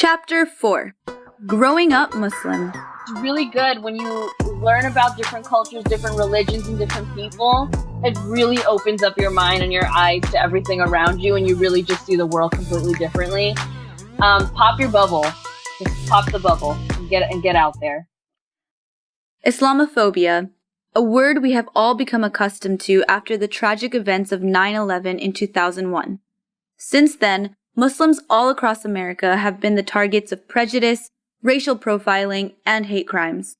Chapter 4. Growing Up Muslim. It's really good when you learn about different cultures, different religions, and different people. It really opens up your mind and your eyes to everything around you, and you really just see the world completely differently. Pop your bubble. Just pop the bubble and get out there. Islamophobia, a word we have all become accustomed to after the tragic events of 9/11 in 2001. Since then, Muslims all across America have been the targets of prejudice, racial profiling, and hate crimes.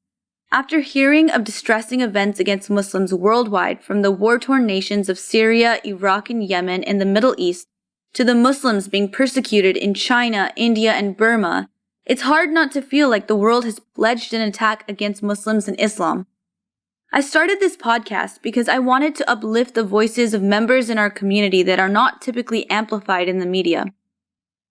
After hearing of distressing events against Muslims worldwide, from the war-torn nations of Syria, Iraq, and Yemen in the Middle East, to the Muslims being persecuted in China, India, and Burma, it's hard not to feel like the world has pledged an attack against Muslims and Islam. I started this podcast because I wanted to uplift the voices of members in our community that are not typically amplified in the media.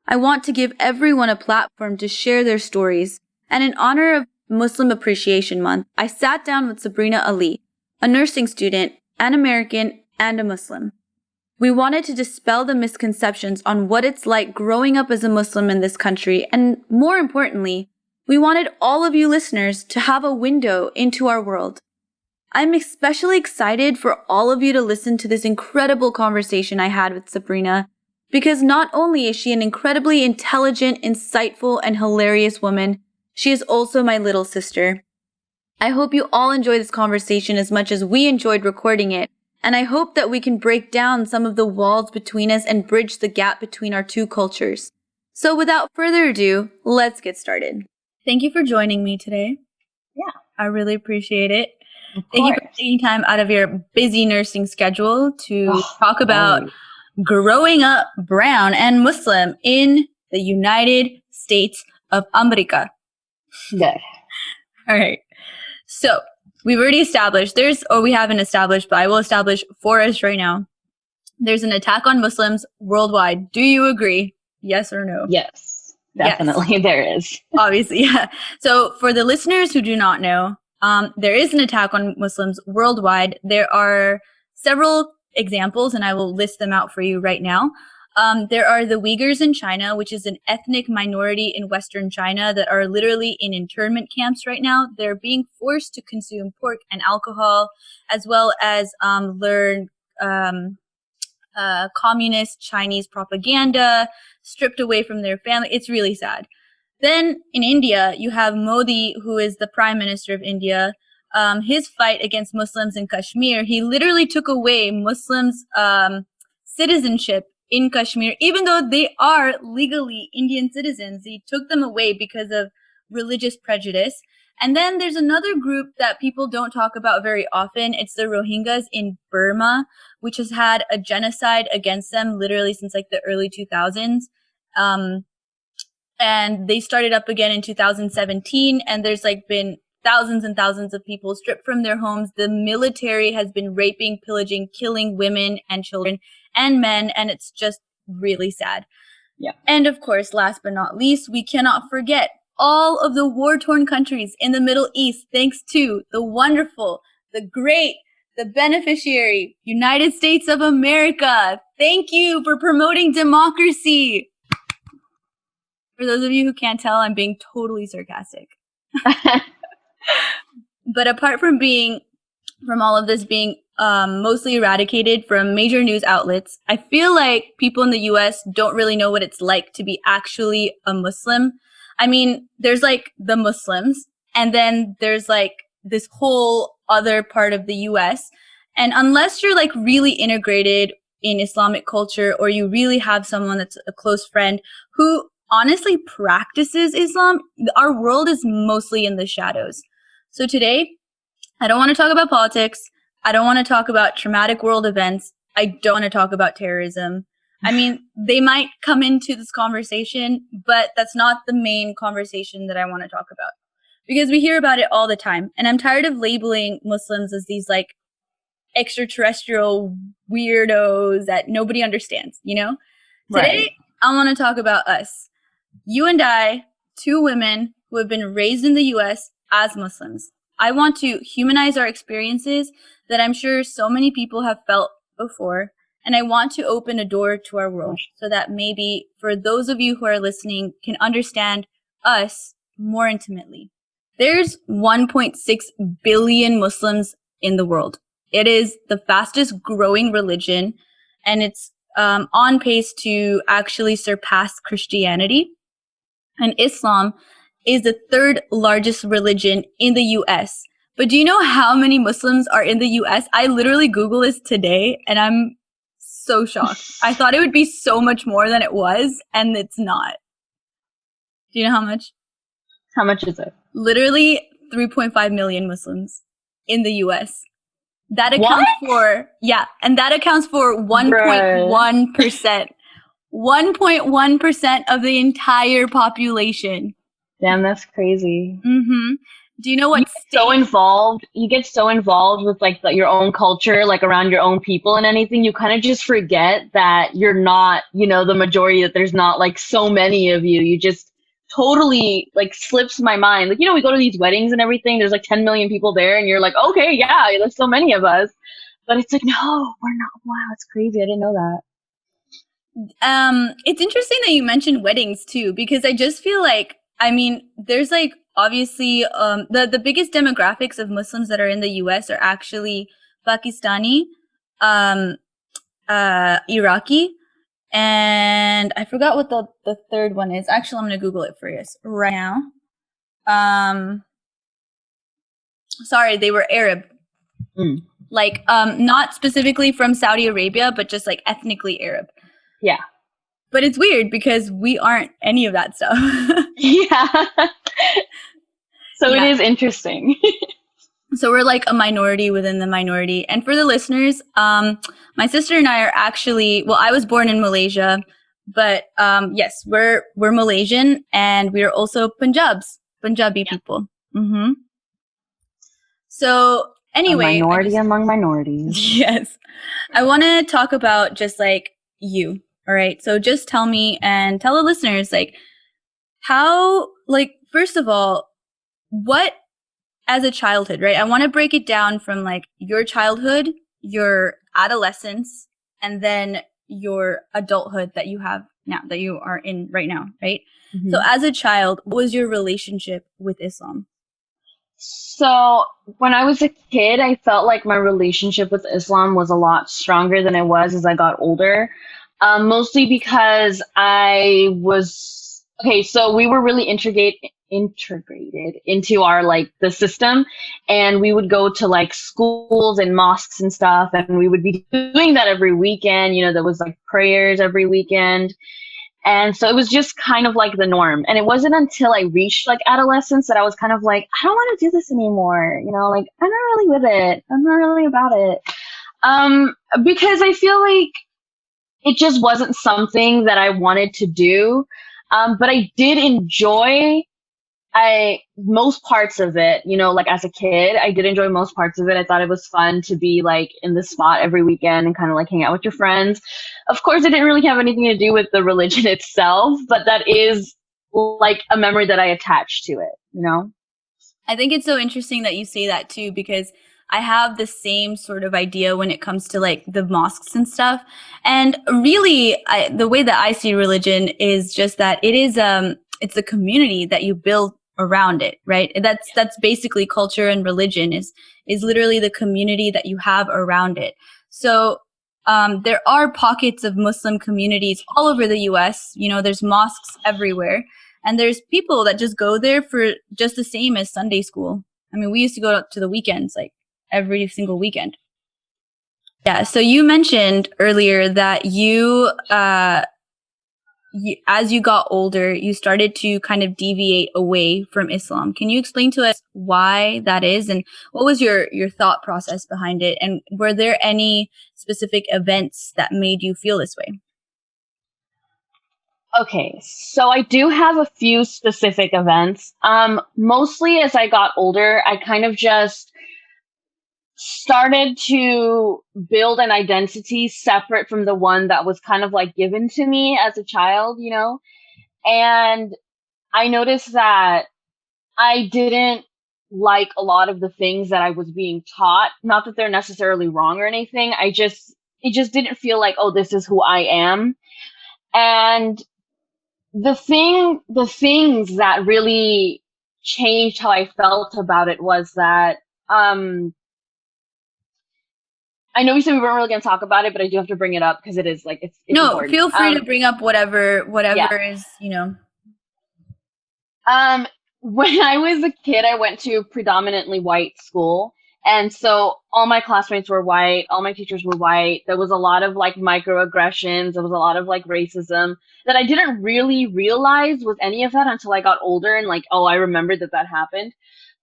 I want to give everyone a platform to share their stories, and in honor of Muslim Appreciation Month, I sat down with Sabrina Ali, a nursing student, an American, and a Muslim. We wanted to dispel the misconceptions on what it's like growing up as a Muslim in this country, and more importantly, we wanted all of you listeners to have a window into our world. I'm especially excited for all of you to listen to this incredible conversation I had with Sabrina, because not only is she an incredibly intelligent, insightful, and hilarious woman, she is also my little sister. I hope you all enjoy this conversation as much as we enjoyed recording it, and I hope that we can break down some of the walls between us and bridge the gap between our two cultures. So without further ado, let's get started. Thank you for joining me today. Yeah. I really appreciate it. Of Thank you course. for taking time out of your busy nursing schedule to talk about growing up brown and Muslim in the United States of America. Good. All right. So we've already established we haven't established, but I will establish for us right now. There's an attack on Muslims worldwide. Do you agree? Yes or no? Yes, definitely. Yes. There is. Obviously, yeah. So for the listeners who do not know, there is an attack on Muslims worldwide. There are several examples, and I will list them out for you right now. There are the Uyghurs in China, which is an ethnic minority in Western China that are literally in internment camps right now. They're being forced to consume pork and alcohol, as well as learn communist Chinese propaganda, stripped away from their family. It's really sad. Then in India, you have Modi, who is the Prime Minister of India. His fight against Muslims in Kashmir, he literally took away Muslims' citizenship in Kashmir, even though they are legally Indian citizens. He took them away because of religious prejudice. And then there's another group that people don't talk about very often. It's the Rohingyas in Burma, which has had a genocide against them literally since like the early 2000s. And they started up again in 2017, and there's like been thousands and thousands of people stripped from their homes. The military has been raping, pillaging, killing women and children and men, and it's just really sad. Yeah. And of course, last but not least, we cannot forget all of the war-torn countries in the Middle East, thanks to the wonderful, the great, the beneficiary, United States of America. Thank you for promoting democracy. For those of you who can't tell, I'm being totally sarcastic. But apart from all of this being mostly eradicated from major news outlets, I feel like people in the US don't really know what it's like to be actually a Muslim. I mean, there's like the Muslims, and then there's like this whole other part of the US. And unless you're like really integrated in Islamic culture, or you really have someone that's a close friend who honestly practices Islam, our world is mostly in the shadows. So today, I don't want to talk about politics. I don't want to talk about traumatic world events. I don't want to talk about terrorism. I mean, they might come into this conversation, but that's not the main conversation that I want to talk about, because we hear about it all the time. And I'm tired of labeling Muslims as these like extraterrestrial weirdos that nobody understands, you know? Today, Right. I want to talk about us. You and I, two women who have been raised in the US as Muslims. I want to humanize our experiences that I'm sure so many people have felt before, And I want to open a door to our world so that maybe for those of you who are listening can understand us more intimately. There's 1.6 billion Muslims in the world. It is the fastest growing religion, and it's on pace to actually surpass Christianity. And Islam is the third largest religion in the US. But do you know how many Muslims are in the US? I literally Googled this today, and I'm so shocked. I thought it would be so much more than it was, and it's not. Do you know how much? How much is it? Literally 3.5 million Muslims in the US. That accounts for, and that accounts for 1.1%. 1.1% of the entire population. Damn, that's crazy. Mm-hmm. Do you know what you get so involved with like your own culture, like around your own people and anything, you kind of just forget that you're not, the majority, that there's not like so many of you. You just totally like slips my mind. Like, we go to these weddings and everything, there's like 10 million people there and you're like, okay, yeah, there's so many of us. But it's like, no, we're not. Wow, it's crazy. I didn't know that. It's interesting that you mentioned weddings too, because I just feel like, there's like obviously the biggest demographics of Muslims that are in the US are actually Pakistani, Iraqi, and I forgot what the third one is. Actually, I'm gonna Google it for you right now. Sorry, they were Arab. Like not specifically from Saudi Arabia, but just like ethnically Arab. Yeah. But it's weird because we aren't any of that stuff. Yeah. So it is interesting. So we're like a minority within the minority. And for the listeners, my sister and I are actually, I was born in Malaysia, but yes, we're Malaysian, and we are also Punjabi people. Mm-hmm. So anyway. A minority among minorities. Yes. I want to talk about just like you. All right. So just tell me and tell the listeners, like, how, like, first of all, what as a childhood, right? I want to break it down from like your childhood, your adolescence, and then your adulthood that you have now, that you are in right now, right? Mm-hmm. So as a child, what was your relationship with Islam? So when I was a kid, I felt like my relationship with Islam was a lot stronger than it was as I got older. Mostly because so we were really integrated into our like the system, and we would go to like schools and mosques and stuff, and we would be doing that every weekend. There was like prayers every weekend. And so it was just kind of like the norm. And it wasn't until I reached like adolescence that I was kind of like, I don't want to do this anymore. Like I'm not really with it. I'm not really about it. Because I feel like it just wasn't something that I wanted to do. But I did enjoy most parts of it, like as a kid, I did enjoy most parts of it. I thought it was fun to be like in the spot every weekend and kind of like hang out with your friends. Of course, it didn't really have anything to do with the religion itself, but that is like a memory that I attached to it, I think it's so interesting that you say that too, because I have the same sort of idea when it comes to like the mosques and stuff. And really, the way that I see religion is just that it is, it's the community that you build around it, right? That's basically culture, and religion is literally the community that you have around it. So there are pockets of Muslim communities all over the US. There's mosques everywhere, and there's people that just go there for just the same as Sunday school. We used to go to the weekends, like every single weekend. Yeah. So you mentioned earlier that you as you got older, you started to kind of deviate away from Islam. Can you explain to us why that is, and what was your thought process behind it? And were there any specific events that made you feel this way? Okay, so I do have a few specific events. Mostly as I got older, I kind of just started to build an identity separate from the one that was kind of like given to me as a child, and I noticed that I didn't like a lot of the things that I was being taught. Not that they're necessarily wrong or anything. I just it just didn't feel like, oh, this is who I am. And the things that really changed how I felt about it was that, I know we said we weren't really going to talk about it, but I do have to bring it up because it is like, it's No, important. feel free to bring up whatever Yeah. is, you know. When I was a kid, I went to a predominantly white school. And so all my classmates were white, all my teachers were white. There was a lot of like microaggressions. There was a lot of like racism that I didn't really realize was any of that until I got older and like, oh, I remembered that that happened.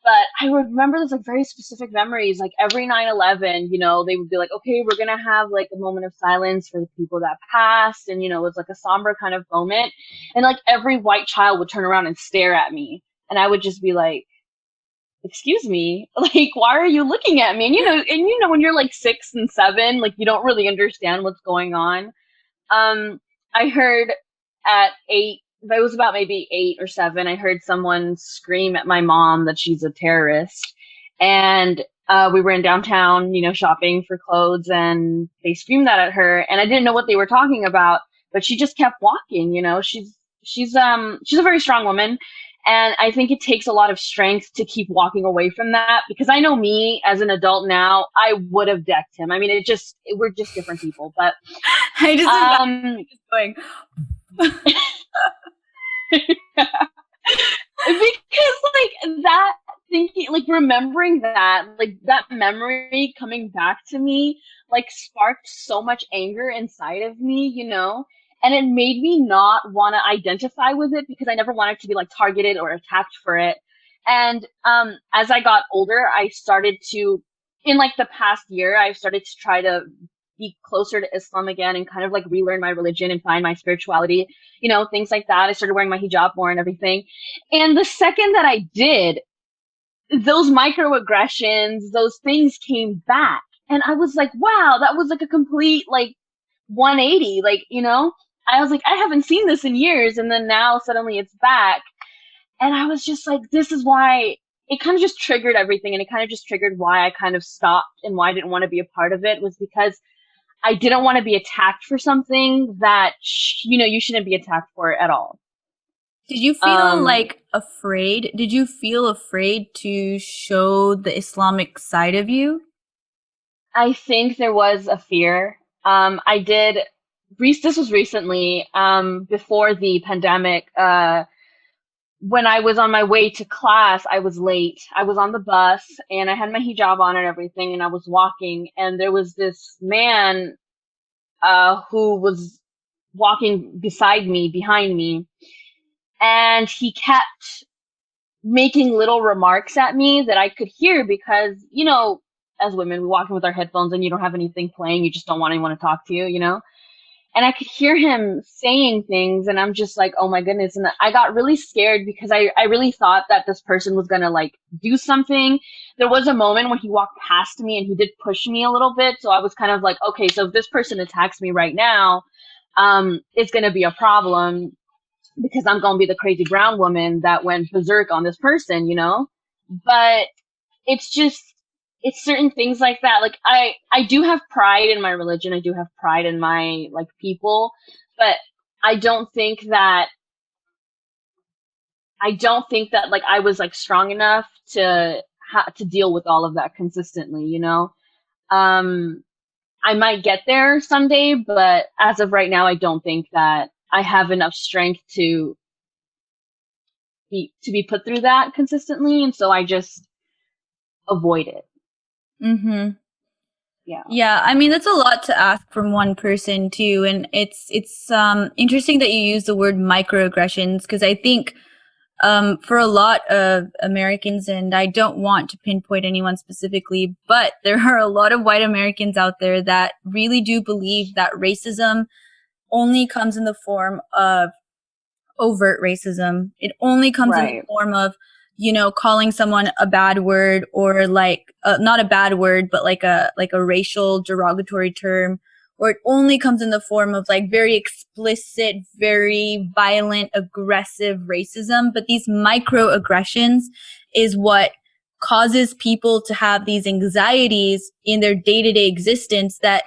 But I remember those like very specific memories. Like every 9/11, you know, they would be like, okay, we're going to have like a moment of silence for the people that passed. And, you know, it was like a somber kind of moment. And like every white child would turn around and stare at me. And I would just be like, excuse me, like, why are you looking at me? And when you're like 6 and 7, like you don't really understand what's going on. I heard at 8, but it was about maybe 8 or 7, I heard someone scream at my mom that she's a terrorist. And we were in downtown, you know, shopping for clothes, and they screamed that at her, and I didn't know what they were talking about, but she just kept walking, you know. She's a very strong woman, and I think it takes a lot of strength to keep walking away from that, because I know me as an adult now, I would have decked him. I mean, we're just different people, but I just going. Because like that thinking, like remembering that, like that memory coming back to me, like sparked so much anger inside of me, you know, and it made me not want to identify with it because I never wanted to be like targeted or attacked for it. And as I got older, I started to, in like the past year, I've started to try to be closer to Islam again and kind of like relearn my religion and find my spirituality, you know, things like that. I started wearing my hijab more and everything. And the second that I did, those microaggressions, those things came back. And I was like, wow, that was like a complete like 180. Like, you know, I was like, I haven't seen this in years. And then now suddenly it's back. And I was just like, this is why it kind of just triggered everything. And it kind of just triggered why I kind of stopped and why I didn't want to be a part of it, was because I didn't want to be attacked for something that, you know, you shouldn't be attacked for at all. Did you feel like afraid? Did you feel afraid to show the Islamic side of you? I think there was a fear. I did, this was recently, before the pandemic, when I was on my way to class, I was late. I was on the bus and I had my hijab on and everything, and I was walking, and there was this man who was walking beside me, behind me, and he kept making little remarks at me that I could hear because, you know, as women, we walk in with our headphones and you don't have anything playing. You just don't want anyone to talk to you, you know? And I could hear him saying things, and I'm just like, oh my goodness. And I got really scared because I really thought that this person was going to like do something. There was a moment when he walked past me and he did push me a little bit. So I was kind of like, okay, so if this person attacks me right now, it's going to be a problem because I'm going to be the crazy brown woman that went berserk on this person, you know? But it's just, it's certain things like that. Like I do have pride in my religion. I do have pride in my like people, but I don't think that like I was like strong enough to to deal with all of that consistently, you know? I might get there someday, but as of right now, I don't think that I have enough strength to be put through that consistently. And so I just avoid it. Mm-hmm. Yeah. Yeah, I mean that's a lot to ask from one person too, and it's interesting that you use the word microaggressions, because I think for a lot of Americans, and I don't want to pinpoint anyone specifically, but there are a lot of white Americans out there that really do believe that racism only comes in the form of overt racism. It only comes in the form of, you know, calling someone a bad word, or like not a bad word, but like a racial derogatory term, or it only comes in the form of like very explicit, very violent, aggressive racism. But these microaggressions is what causes people to have these anxieties in their day-to-day existence that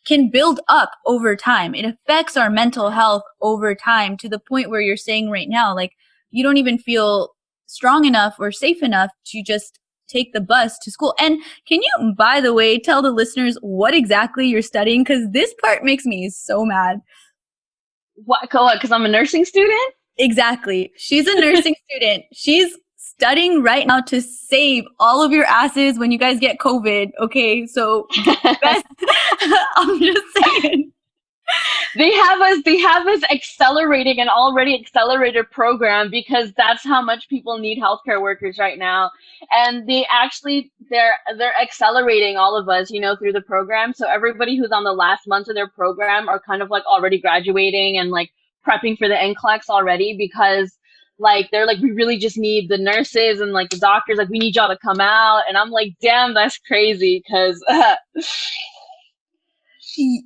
can build up over time. It affects our mental health over time to the point where you're saying right now, like, you don't even feel strong enough or safe enough to just take the bus to school. And can you, by the way, tell the listeners what exactly you're studying? Because this part makes me so mad. What? Because I'm a nursing student? Exactly. She's a nursing student. She's studying right now to save all of your asses when you guys get COVID. Okay, so best. I'm just saying. They have us accelerating an already accelerated program because that's how much people need healthcare workers right now. And they're accelerating all of us, through the program. So everybody who's on the last months of their program are kind of like already graduating and like prepping for the NCLEX already because like they're like, we really just need the nurses and like the doctors, like we need y'all to come out. And I'm like, damn, that's crazy because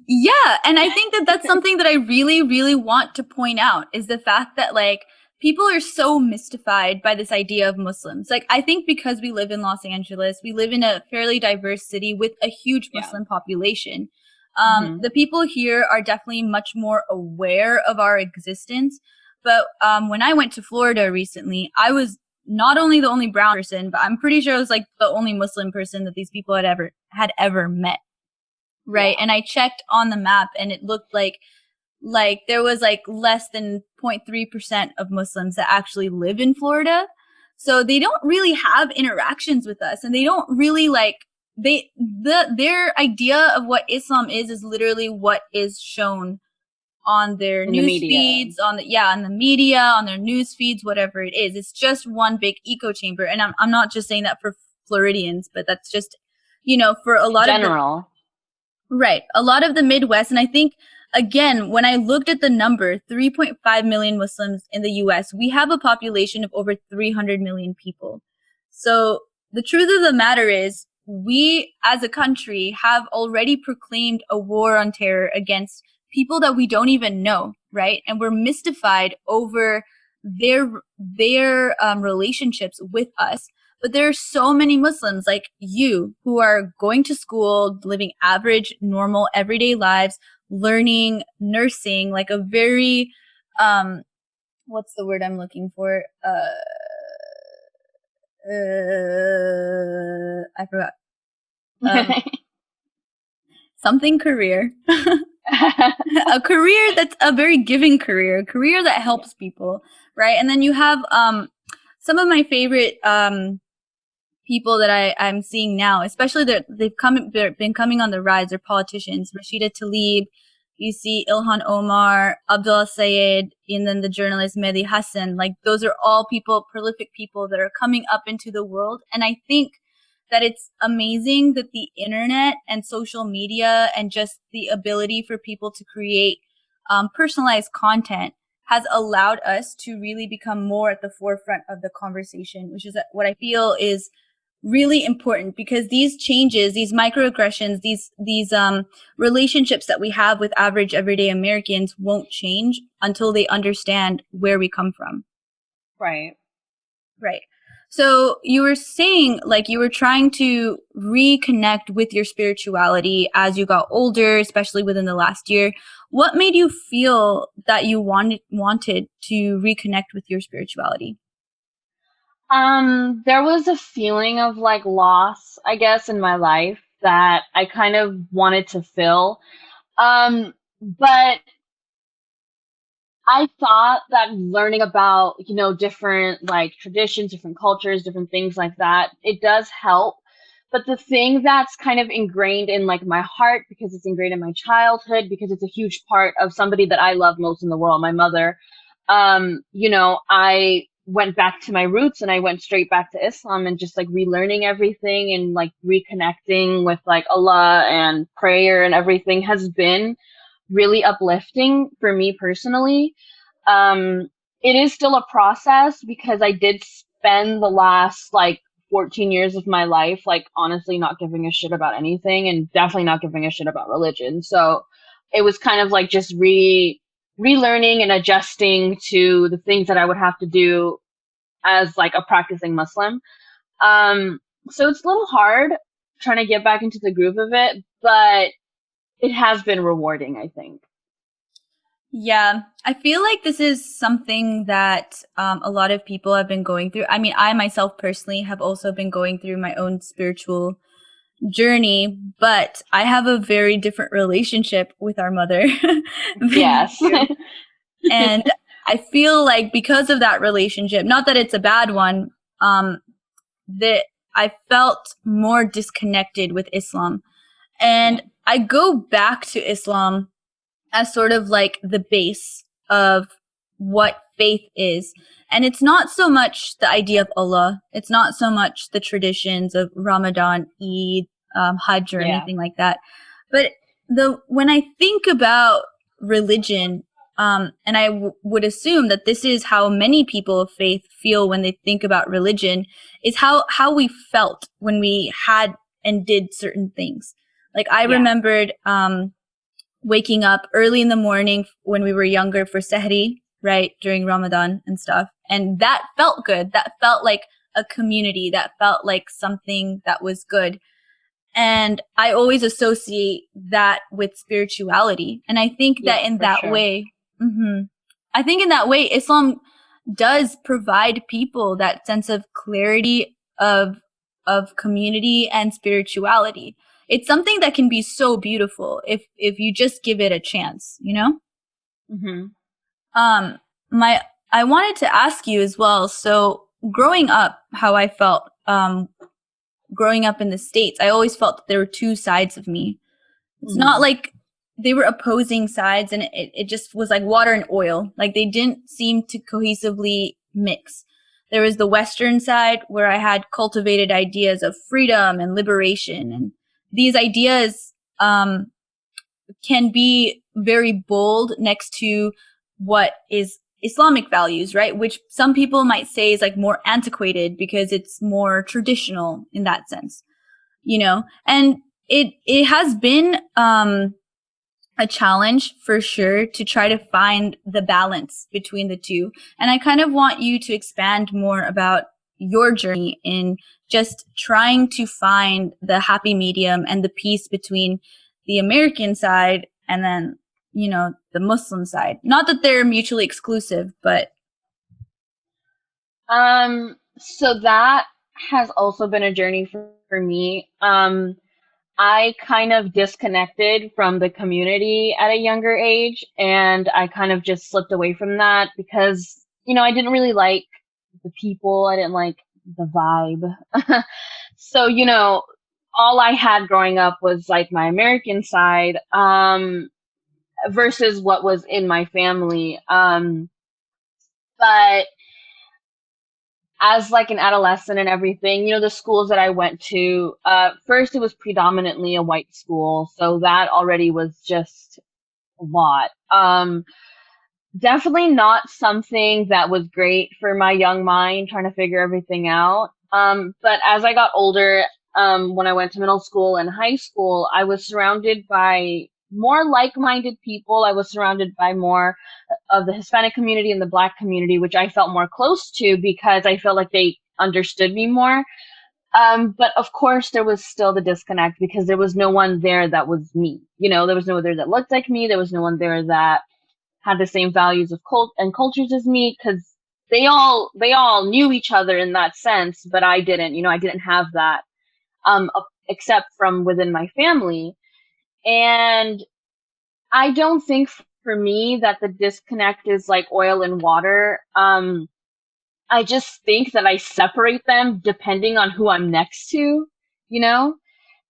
yeah, and I think that that's something that I really, really want to point out is the fact that like people are so mystified by this idea of Muslims. Like I think because we live in Los Angeles, we live in a fairly diverse city with a huge Muslim population. The people here are definitely much more aware of our existence. But when I went to Florida recently, I was not only the only brown person, but I'm pretty sure I was like the only Muslim person that these people had ever met. Right. Yeah. And I checked on the map and it looked like there was like less than 0.3% of Muslims that actually live in Florida. So they don't really have interactions with us and they don't really like their idea of what Islam is literally what is shown on their news feeds, on the media, on their news feeds, whatever it is. It's just one big echo chamber. And I'm not just saying that for Floridians, but that's just, for a lot general. Right. A lot of the Midwest. And I think, again, when I looked at the number, 3.5 million Muslims in the US, we have a population of over 300 million people. So the truth of the matter is we as a country have already proclaimed a war on terror against people that we don't even know. Right. And we're mystified over their relationships with us. But there are so many Muslims like you who are going to school, living average, normal, everyday lives, learning nursing, like a very, what's the word I'm looking for? I forgot. Something career. A career that's a very giving career, a career that helps people, right? And then you have some of my favorite people that I'm seeing now, especially they've been coming on the rise, are politicians. Rashida Tlaib, you see Ilhan Omar, Abdullah Sayed, and then the journalist Mehdi Hassan. Like those are all prolific people that are coming up into the world. And I think that it's amazing that the internet and social media and just the ability for people to create personalized content has allowed us to really become more at the forefront of the conversation, which is what I feel is really important because these changes, these microaggressions, these relationships that we have with average everyday Americans won't change until they understand where we come from. Right. Right. So you were saying like you were trying to reconnect with your spirituality as you got older, especially within the last year. What made you feel that you wanted to reconnect with your spirituality? There was a feeling of like loss, I guess, in my life that I kind of wanted to fill. But I thought that learning about, different like traditions, different cultures, different things like that, it does help. But the thing that's kind of ingrained in like my heart because it's ingrained in my childhood, because it's a huge part of somebody that I love most in the world, my mother, I went back to my roots and I went straight back to Islam and just like relearning everything and like reconnecting with like Allah and prayer and everything has been really uplifting for me personally. It is still a process because I did spend the last like 14 years of my life, like honestly not giving a shit about anything and definitely not giving a shit about religion. So it was kind of like just relearning and adjusting to the things that I would have to do as like a practicing Muslim. So it's a little hard trying to get back into the groove of it, but it has been rewarding, I think. Yeah, I feel like this is something that a lot of people have been going through. I mean, I myself personally have also been going through my own spiritual journey, but I have a very different relationship with our mother than you Yes. do. And I feel like because of that relationship, not that it's a bad one, that I felt more disconnected with Islam. Yeah. And I go back to Islam as sort of like the base of what faith is. And it's not so much the idea of Allah. It's not so much the traditions of Ramadan, Eid, Hajj, or Yeah. anything like that. But when I think about religion, and I would assume that this is how many people of faith feel when they think about religion, is how we felt when we had and did certain things. Like I Yeah. remembered waking up early in the morning when we were younger for Sehri, right, during Ramadan and stuff. And that felt good. That felt like a community. That felt like something that was good. And I always associate that with spirituality. And I think that Yeah, in for that sure. way, I think in that way, Islam does provide people that sense of clarity of community and spirituality. It's something that can be so beautiful if you just give it a chance, you know? Hmm. Um my I wanted to ask you as well. So growing up, how I felt growing up in the States, I always felt that there were two sides of me. It's not Hmm. like they were opposing sides and it just was like water and oil. Like they didn't seem to cohesively mix. There was the Western side where I had cultivated ideas of freedom and liberation. And these ideas can be very bold next to what is Islamic values, right? Which some people might say is like more antiquated because it's more traditional in that sense, you know? And it has been a challenge for sure to try to find the balance between the two. And I kind of want you to expand more about your journey in just trying to find the happy medium and the peace between the American side and then, you know, the Muslim side. Not that they're mutually exclusive, but So that has also been a journey for me. I kind of disconnected from the community at a younger age, and I kind of just slipped away from that because, I didn't really like the people. I didn't like the vibe. So, all I had growing up was like my American side, versus what was in my family. But as like an adolescent and everything, the schools that I went to, first it was predominantly a white school, so that already was just a lot. Definitely not something that was great for my young mind trying to figure everything out. But as I got older, when I went to middle school and high school, I was surrounded by more like-minded people. I was surrounded by more of the Hispanic community and the Black community, which I felt more close to because I felt like they understood me more. But of course, there was still the disconnect because there was no one there that was me. There was no one there that looked like me. There was no one there that had the same values of and cultures as me because they all knew each other in that sense, but I didn't. I didn't have that, except from within my family. And I don't think for me that the disconnect is like oil and water. I just think that I separate them depending on who I'm next to, you know?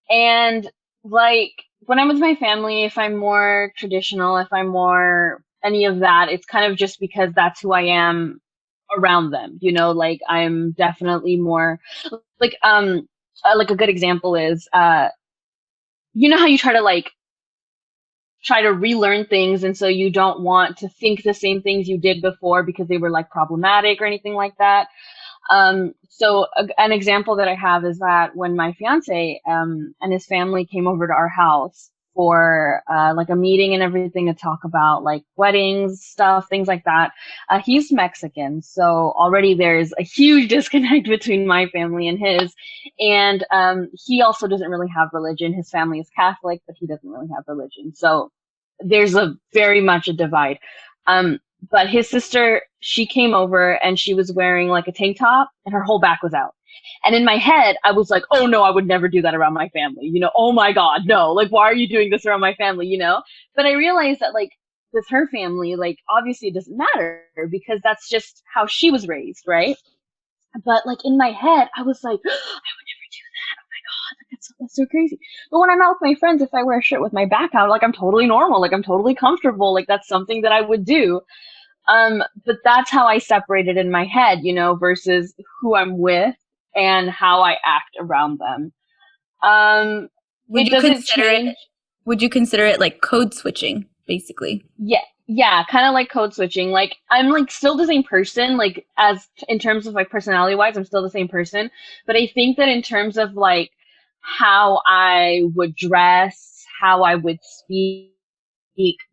And like when I'm with my family, if I'm more traditional, if I'm more any of that, it's kind of just because that's who I am around them, like I'm definitely more like a good example is how you try to relearn things, and so you don't want to think the same things you did before because they were like problematic or anything like that. So an example that I have is that when my fiance and his family came over to our house, for like a meeting and everything to talk about like weddings stuff, things like that. He's Mexican, so already there's a huge disconnect between my family and his. And he also doesn't really have religion. His family is Catholic, but he doesn't really have religion, so there's a very much a divide. But his sister, she came over and she was wearing like a tank top and her whole back was out. And in my head, I was like, oh no, I would never do that around my family. You know, oh my God, no. Like, why are you doing this around my family? You know? But I realized that like with her family, like obviously it doesn't matter because that's just how she was raised, right? But like in my head, I was like, I would never do that. Oh my God, like, that's so crazy. But when I'm out with my friends, if I wear a shirt with my back out, like I'm totally normal, like I'm totally comfortable, like that's something that I would do. But that's how I separated in my head, you know, versus who I'm with and how I act around them. Would It you doesn't consider change. it? Would you consider it like code switching, basically? Yeah, kind of like code switching. Like I'm like still the same person, like as in terms of like personality wise, I'm still the same person. But I think that in terms of like how I would dress, how I would speak,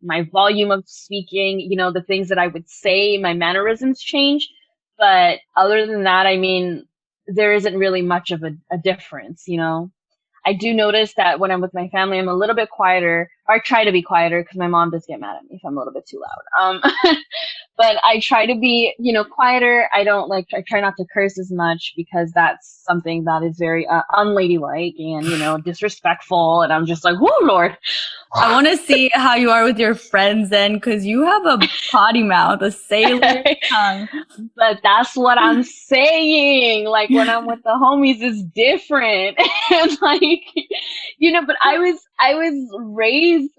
my volume of speaking, you know, the things that I would say, my mannerisms change. But other than that, I mean, there isn't really much of a difference, you know. I do notice that when I'm with my family, I'm a little bit quieter, or I try to be quieter because my mom does get mad at me if I'm a little bit too loud. But I try to be, you know, quieter. I try not to curse as much because that's something that is very unladylike and, you know, disrespectful. And I'm just like, whoo, Lord. I want to see how you are with your friends then, because you have a potty mouth, a sailor tongue. But that's what I'm saying. Like when I'm with the homies, it's different. And like, you know, but I was raised,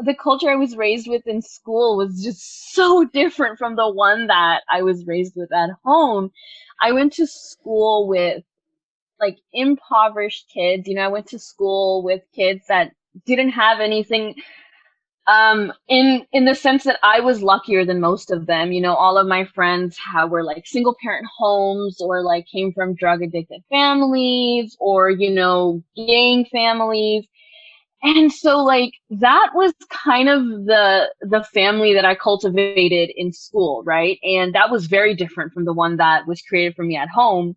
the culture I was raised with in school was just so different from the one that I was raised with at home. I went to school with like impoverished kids. You know, I went to school with kids that didn't have anything, in the sense that I was luckier than most of them. You know, all of my friends were like single parent homes or like came from drug addicted families or, you know, gang families. And so like that was kind of the family that I cultivated in school, right? And that was very different from the one that was created for me at home,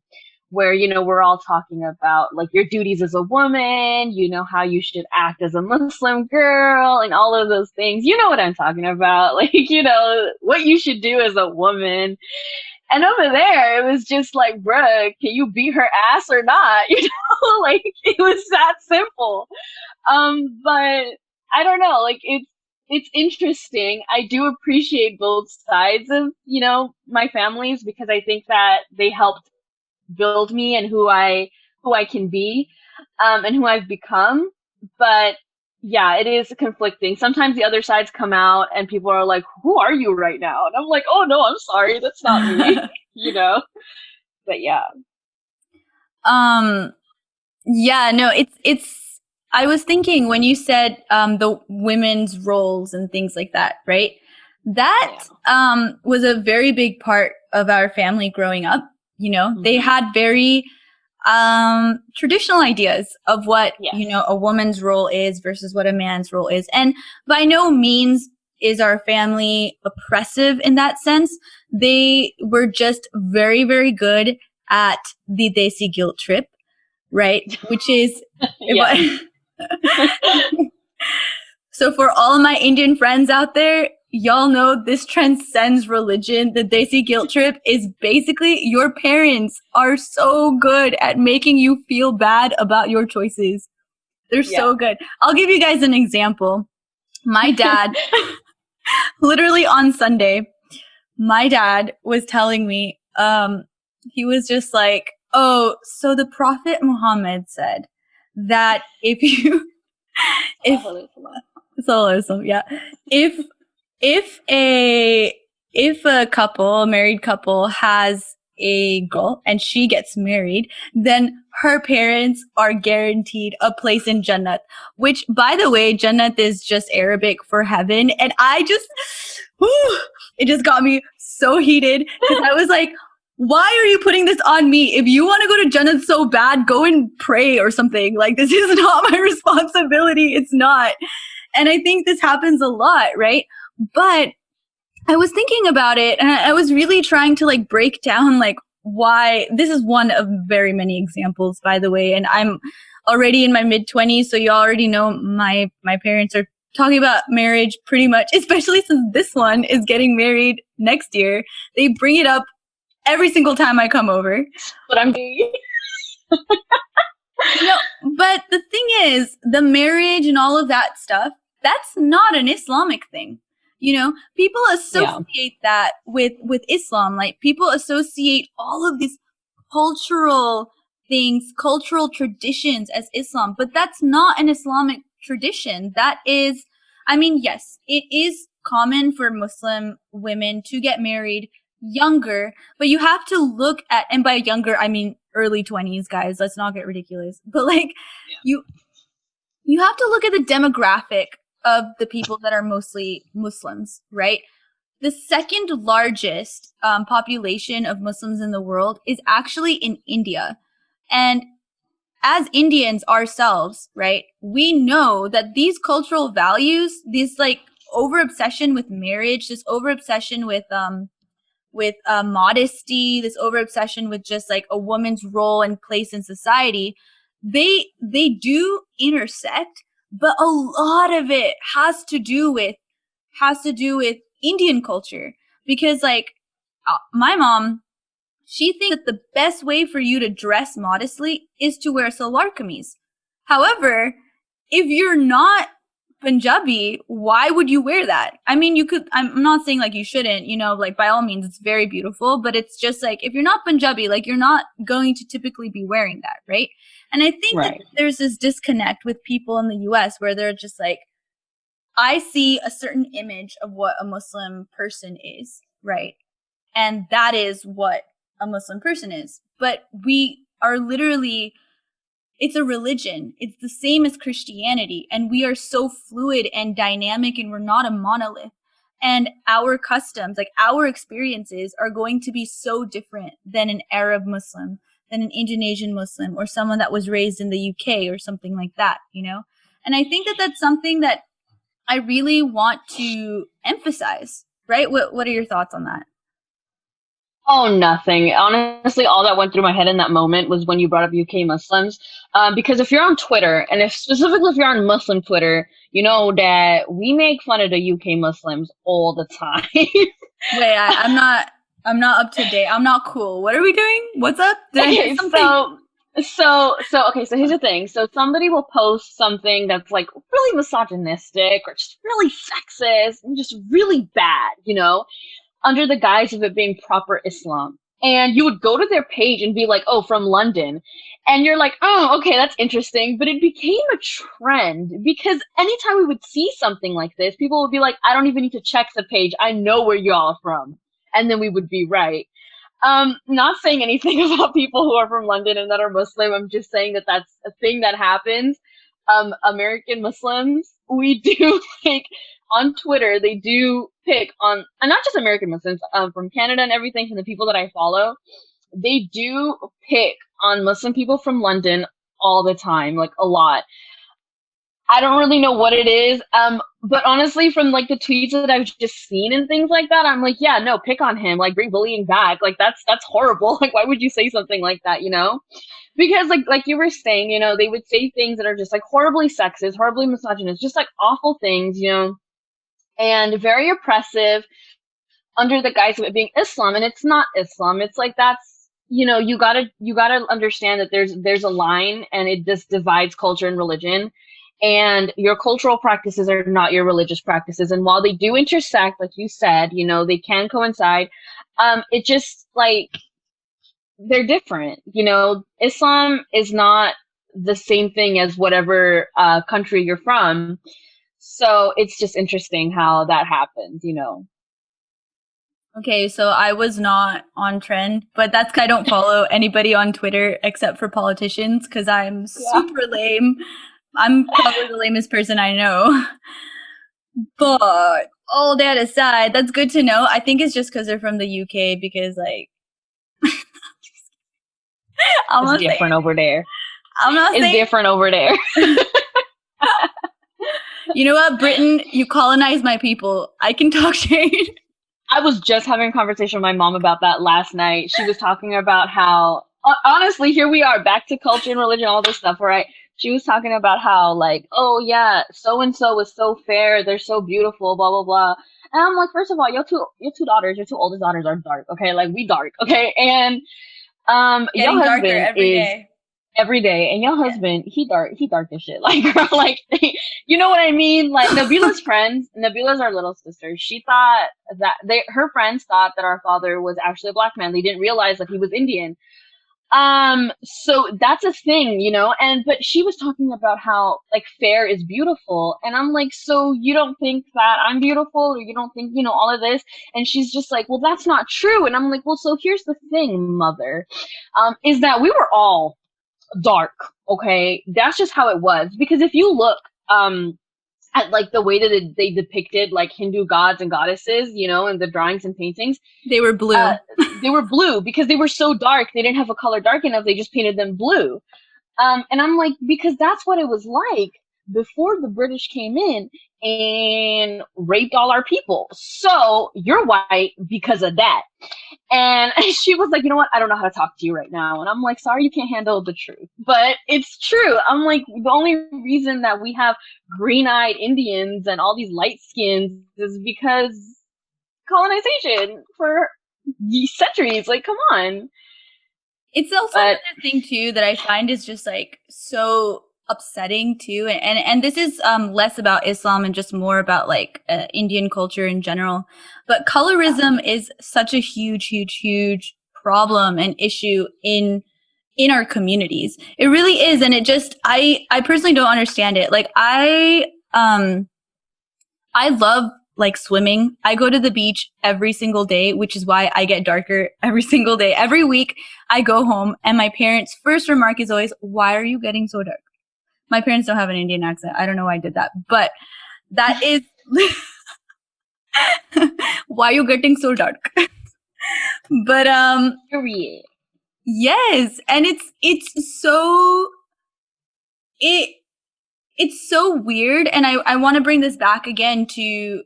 where, you know, we're all talking about like your duties as a woman, you know, how you should act as a Muslim girl and all of those things. You know what I'm talking about? Like, you know, what you should do as a woman. And over there, it was just like, bruh, can you beat her ass or not? You know, like it was that simple. But I don't know, like it's interesting. I do appreciate both sides of, you know, my families because I think that they helped build me and who I can be, and who I've become. But yeah, it is conflicting. Sometimes the other sides come out and people are like, who are you right now? And I'm like, oh no, I'm sorry, that's not me. You know? But yeah. Yeah, no, it's I was thinking when you said the women's roles and things like that, right? That was a very big part of our family growing up. You know, mm-hmm. They had very traditional ideas of what, you know, a woman's role is versus what a man's role is. And by no means is our family oppressive in that sense. They were just very, very good at the Desi guilt trip, right? Which is, so for all of my Indian friends out there, y'all know this transcends religion. The Desi guilt trip is basically your parents are so good at making you feel bad about your choices. They're so good. I'll give you guys an example. My dad, literally on Sunday, my dad was telling me, he was just like, oh, so the Prophet Muhammad said that if a couple, a married couple has a girl and she gets married, then her parents are guaranteed a place in Jannat, which, by the way, Jannat is just Arabic for heaven. And I just, it just got me so heated because I was like, why are you putting this on me? If you want to go to Jannah so bad, go and pray or something. Like, this is not my responsibility. It's not. And I think this happens a lot, right? But I was thinking about it, and I was really trying to like break down like why. This is one of very many examples, by the way, and I'm already in my mid-20s, so you already know my parents are talking about marriage pretty much, especially since this one is getting married next year. They bring it up every single time I come over. But I'm doing. No, but the thing is, the marriage and all of that stuff, that's not an Islamic thing. You know, people associate that with Islam. Like, people associate all of these cultural things, cultural traditions as Islam, but that's not an Islamic tradition. That is, I mean, yes, it is common for Muslim women to get married younger, but you have to look at, and by younger, I mean early 20s, guys. Let's not get ridiculous. But like, you have to look at the demographic of the people that are mostly Muslims, right? The second largest population of Muslims in the world is actually in India. And as Indians ourselves, right, we know that these cultural values, this like over obsession with marriage, this over obsession with modesty, this over obsession with just like a woman's role and place in society, they do intersect, but a lot of it has to do with Indian culture. Because like my mom, she thinks that the best way for you to dress modestly is to wear salwar kameez. However, if you're not Punjabi, why would you wear that? I mean, you could, I'm not saying like you shouldn't, you know, like by all means, it's very beautiful, but it's just like, if you're not Punjabi, like you're not going to typically be wearing that, right? And I think that there's this disconnect with people in the US where they're just like, I see a certain image of what a Muslim person is, right? And that is what a Muslim person is. But we are literally, it's a religion. It's the same as Christianity. And we are so fluid and dynamic, and we're not a monolith. And our customs, like our experiences, are going to be so different than an Arab Muslim, than an Indonesian Muslim, or someone that was raised in the UK or something like that, you know? And I think that that's something that I really want to emphasize, right? What are your thoughts on that? Oh, nothing. Honestly, all that went through my head in that moment was when you brought up UK Muslims. Because if you're on Twitter, and specifically if you're on Muslim Twitter, you know that we make fun of the UK Muslims all the time. Wait, I'm not up to date. I'm not cool. What are we doing? What's up? Did I do something? So here's the thing. So somebody will post something that's like really misogynistic or just really sexist and just really bad, you know, under the guise of it being proper Islam. And you would go to their page and be like, oh, from London. And you're like, oh, okay, that's interesting. But it became a trend because anytime we would see something like this, people would be like, I don't even need to check the page. I know where y'all are from. And then we would be right. Not saying anything about people who are from London and that are Muslim. I'm just saying that that's a thing that happens. American Muslims, we do like on Twitter, they do pick on, and not just American Muslims, from Canada and everything, from the people that I follow, they do pick on Muslim people from London all the time, like a lot. I don't really know what it is. But honestly, from like the tweets that I've just seen and things like that, I'm like, yeah, no, pick on him, like bring bullying back. Like that's horrible. Like, why would you say something like that, you know? Because like you were saying, you know, they would say things that are just like horribly sexist, horribly misogynist, just like awful things, you know, and very oppressive under the guise of it being Islam. And it's not Islam. It's like, that's, you know, you gotta understand that there's a line, and it just divides culture and religion. And your cultural practices are not your religious practices. And while they do intersect, like you said, you know, they can coincide. It just like, they're different. You know, Islam is not the same thing as whatever country you're from. So it's just interesting how that happens, you know. Okay, so I was not on trend, but that's 'cause I don't follow anybody on Twitter except for politicians because I'm super lame. I'm probably the lamest person I know. But all that aside, that's good to know. I think it's just because they're from the UK, because like I'm It's not saying different over there. I'm not It's saying different over there. You know what, Britain, you colonized my people. I can talk shade. I was just having a conversation with my mom about that last night. She was talking about how, honestly, here we are, back to culture and religion, all this stuff, right? She was talking about how, like, oh yeah, so and so is so fair, they're so beautiful, blah blah blah. And I'm like, first of all, your two daughters, your two oldest daughters are dark, okay? Like we dark, okay? And your Getting darker husband every is day. every day, and your husband, he dark as shit. Like, girl, like, you know what I mean? Like, Nabula's friends, Nabula's our little sister. She thought that her friends thought that our father was actually a black man. They didn't realize that he was Indian. So that's a thing, but she was talking about how, like, fair is beautiful. And I'm like, so you don't think that I'm beautiful, or you don't think, all of this? And she's just like, well, that's not true. And I'm like, well, so here's the thing, mother, is that we were all dark, okay? That's just how it was. Because if you look at, like, the way that they depicted, like, Hindu gods and goddesses, in the drawings and paintings, They were blue. they were blue because they were so dark. They didn't have a color dark enough. They just painted them blue. And I'm like, because that's what it was like before the British came in and raped all our people. So you're white because of that. And she was like, you know what? I don't know how to talk to you right now. And I'm like, sorry, you can't handle the truth. But it's true. I'm like, the only reason that we have green-eyed Indians and all these light skins is because colonization for centuries. Like, come on. It's also another thing too that I find is just like so upsetting too, and this is less about Islam and just more about like Indian culture in general. But colorism is such a huge problem and issue in our communities. It really is, and it just I personally don't understand it. Like I love like swimming. I go to the beach every single day, which is why I get darker every single day. Every week I go home and my parents' first remark is always, "Why are you getting so dark?" My parents don't have an Indian accent. I don't know why I did that, but that is why are you getting so dark? But yes, and it's so weird, and I want to bring this back again to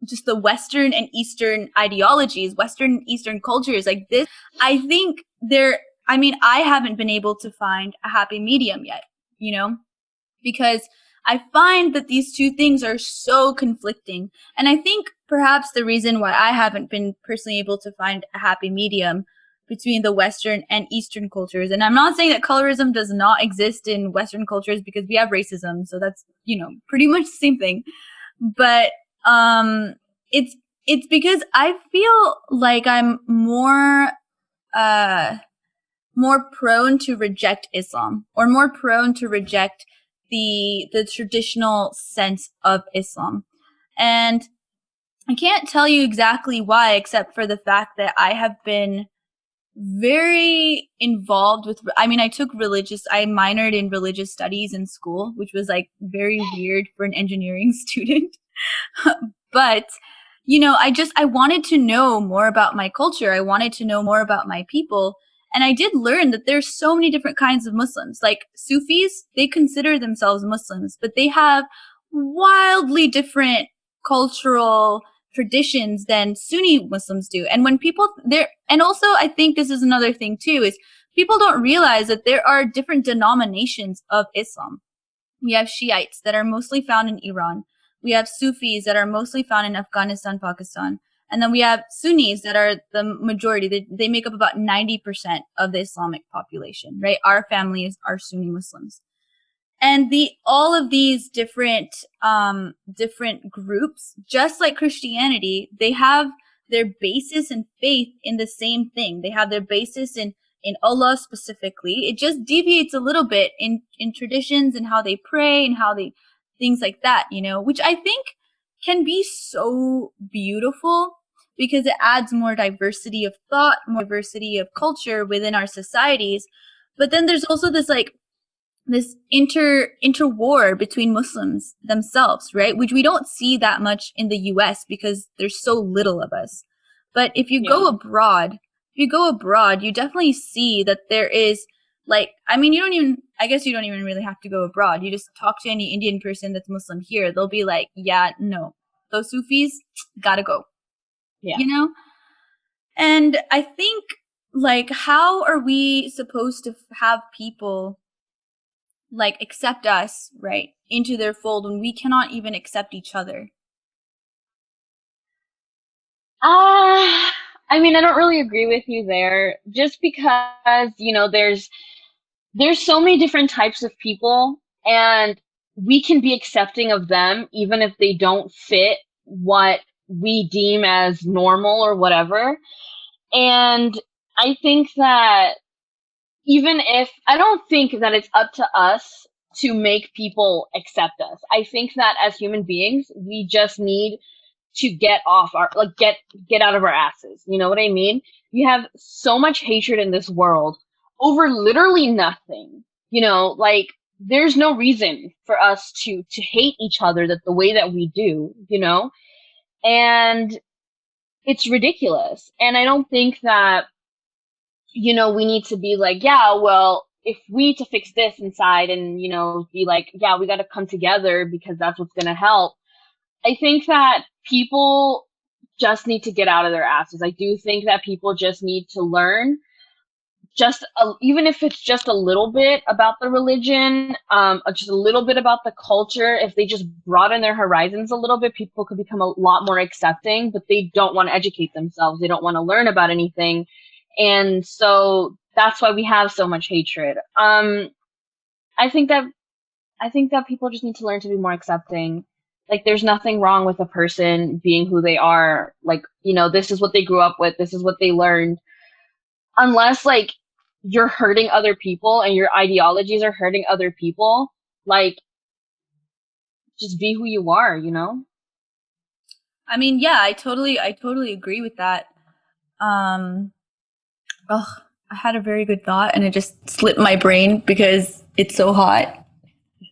just the Western and Eastern ideologies, Western and Eastern cultures like this. I think I haven't been able to find a happy medium yet, because I find that these two things are so conflicting. And I think perhaps the reason why I haven't been personally able to find a happy medium between the Western and Eastern cultures, and I'm not saying that colorism does not exist in Western cultures, because we have racism, so that's, pretty much the same thing. But it's because I feel like I'm more prone to reject Islam, or more prone to reject the traditional sense of Islam. And I can't tell you exactly why, except for the fact that I have been very involved with, I minored in religious studies in school, which was like very weird for an engineering student. But, I wanted to know more about my culture. I wanted to know more about my people. And I did learn that there's so many different kinds of Muslims. Like Sufis, they consider themselves Muslims, but they have wildly different cultural traditions than Sunni Muslims do. And when people and also I think this is another thing too, is people don't realize that there are different denominations of Islam. We have Shiites that are mostly found in Iran. We have Sufis that are mostly found in Afghanistan, Pakistan. And then we have Sunnis that are the majority. They make up about 90% of the Islamic population, right? Our families are Sunni Muslims. And all of these different groups, just like Christianity, they have their basis in faith in the same thing. They have their basis in Allah specifically. It just deviates a little bit in traditions and how they pray and how they, things like that, which I think can be so beautiful, because it adds more diversity of thought, more diversity of culture within our societies. But then there's also this interwar between Muslims themselves, right? Which we don't see that much in the US because there's so little of us. But if you go abroad, you go abroad, you definitely see that there is, like, I mean, I guess you don't even really have to go abroad. You just talk to any Indian person that's Muslim here. They'll be like, yeah, no, those Sufis gotta go, Yeah. you know? And I think, like, how are we supposed to have people, like, accept us, right, into their fold when we cannot even accept each other? I mean, I don't really agree with you there, just because, there's so many different types of people, and we can be accepting of them even if they don't fit what we deem as normal or whatever. And I think that I don't think that it's up to us to make people accept us. I think that as human beings, we just need to get off our, like, get out of our asses. You know what I mean? You have so much hatred in this world over literally nothing. Like, there's no reason for us to hate each other the way that we do, and it's ridiculous. And I don't think that, we need to be like, yeah, well, if we to fix this inside and, be like, yeah, we got to come together because that's what's going to help. I think that people just need to get out of their asses. I do think that people just need to learn, even if it's just a little bit about the religion, just a little bit about the culture. If they just broaden their horizons a little bit, people could become a lot more accepting, but they don't want to educate themselves. They don't want to learn about anything. And so that's why we have so much hatred. I think that people just need to learn to be more accepting. Like, there's nothing wrong with a person being who they are. Like, this is what they grew up with. This is what they learned. Unless, like, you're hurting other people and your ideologies are hurting other people, like, just be who you are, I mean, yeah, I totally agree with that. I had a very good thought and it just slipped my brain because it's so hot.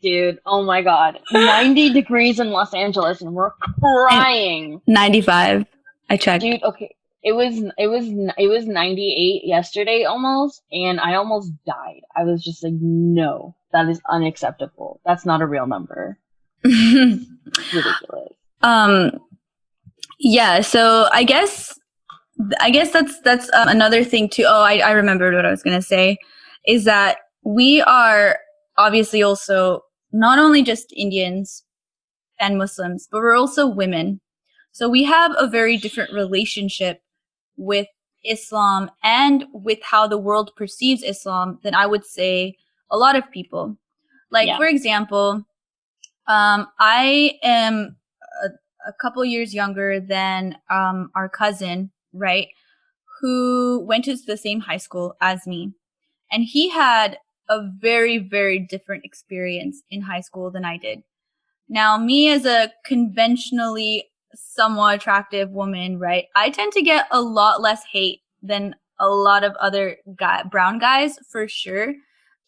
Dude, oh my God. 90 degrees in Los Angeles and we're crying. 95. I checked. Dude, okay. It was 98 yesterday almost, and I almost died. I was just like, no, that is unacceptable. That's not a real number. Ridiculous. Yeah, so I guess that's another thing too. Oh, I remembered what I was going to say, is that we are obviously also not only just Indians and Muslims, but we're also women. So we have a very different relationship with Islam and with how the world perceives Islam than I would say a lot of people. Like, for example, I am a couple years younger than our cousin, right, who went to the same high school as me. And he had a very, very different experience in high school than I did. Now, me as a conventionally somewhat attractive woman, right, I tend to get a lot less hate than a lot of other brown guys, for sure,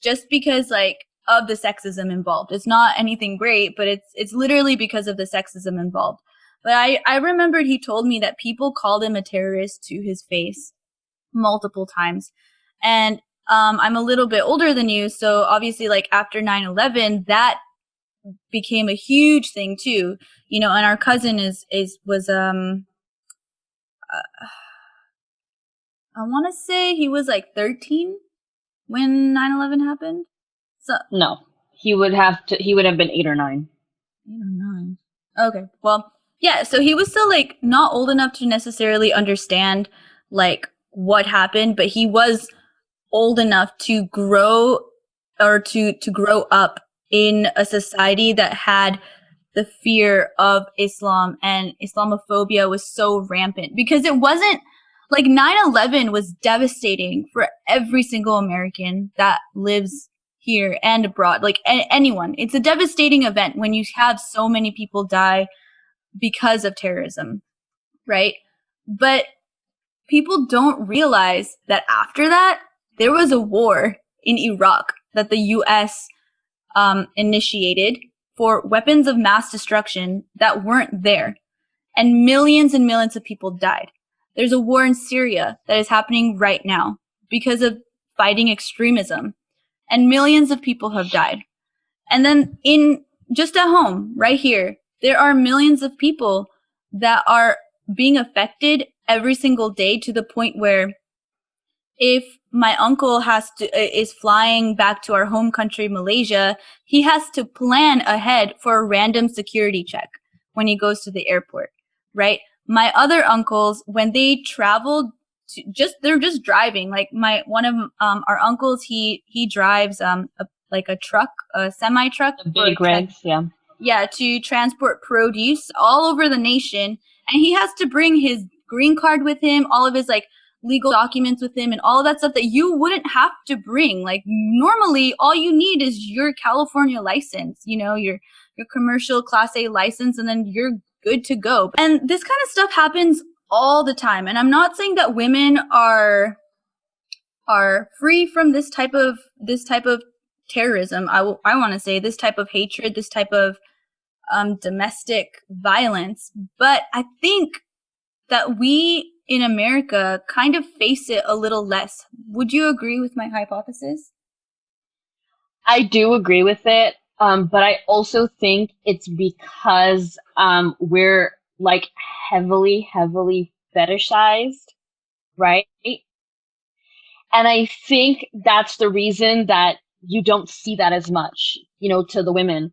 just because, like, of the sexism involved. It's not anything great, but it's literally because of the sexism involved. But I remembered he told me that people called him a terrorist to his face multiple times. And I'm a little bit older than you, so obviously, like, after 9/11, that became a huge thing too, and our cousin was I want to say he was like 13 when 9/11 happened. So no, he would have been 8 or 9. 8 or 9. Okay, well, yeah, so he was still, like, not old enough to necessarily understand, like, what happened, but he was old enough to grow or to grow up in a society that had the fear of Islam, and Islamophobia was so rampant because it wasn't like 9/11 was devastating for every single American that lives here and abroad, like anyone. It's a devastating event when you have so many people die because of terrorism, right? But people don't realize that after that, there was a war in Iraq that the U.S. Initiated for weapons of mass destruction that weren't there. And millions of people died. There's a war in Syria that is happening right now because of fighting extremism, and millions of people have died. And then just at home, right here, there are millions of people that are being affected every single day, to the point where if my uncle is flying back to our home country, Malaysia, he has to plan ahead for a random security check when he goes to the airport, right? My other uncles, when they travel they're just driving. Like one of our uncles, he drives a truck, a semi truck, the big rigs, yeah, to transport produce all over the nation, and he has to bring his green card with him, all of his like legal documents with him, and all of that stuff that you wouldn't have to bring. Like normally, all you need is your California license, your commercial Class A license, and then you're good to go. And this kind of stuff happens all the time. And I'm not saying that women are free from this type of terrorism. I want to say this type of hatred, this type of domestic violence. But I think that we in America kind of face it a little less. Would you agree with my hypothesis? I do agree with it. But I also think it's because we're like heavily fetishized, right? And I think that's the reason that you don't see that as much, to the women.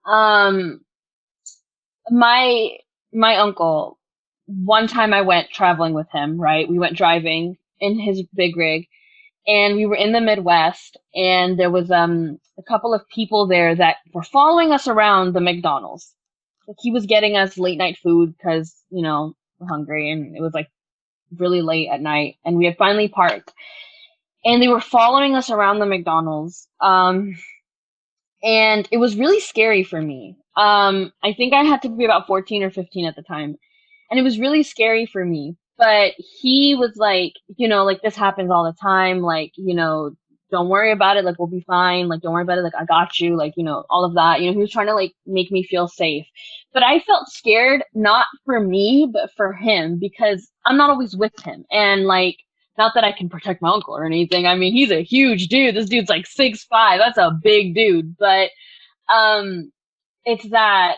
My uncle, one time I went traveling with him, right? We went driving in his big rig, and we were in the Midwest, and there was a couple of people there that were following us around the McDonald's. Like, he was getting us late night food because, we're hungry, and it was like really late at night, and we had finally parked. And they were following us around the McDonald's. And it was really scary for me. I think I had to be about 14 or 15 at the time. And it was really scary for me. But he was like, like, this happens all the time. Like, don't worry about it. Like, we'll be fine. Like, don't worry about it. Like, I got you. Like, all of that. He was trying to like make me feel safe. But I felt scared, not for me, but for him, because I'm not always with him. And like, not that I can protect my uncle or anything. I mean, he's a huge dude. This dude's like 6'5". That's a big dude. But it's that,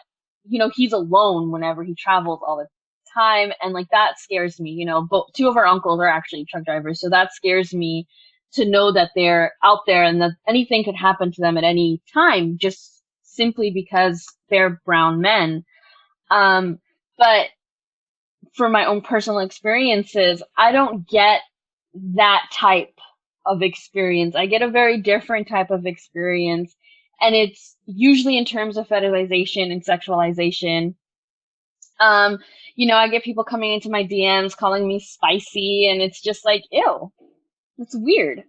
he's alone whenever he travels all the time. And like, that scares me. Both two of our uncles are actually truck drivers. So that scares me to know that they're out there and that anything could happen to them at any time, just simply because they're brown men. But for my own personal experiences, I don't get that type of experience. I get a very different type of experience, and it's usually in terms of fetishization and sexualization. I get people coming into my DMs calling me spicy, and it's just like, ew, that's weird.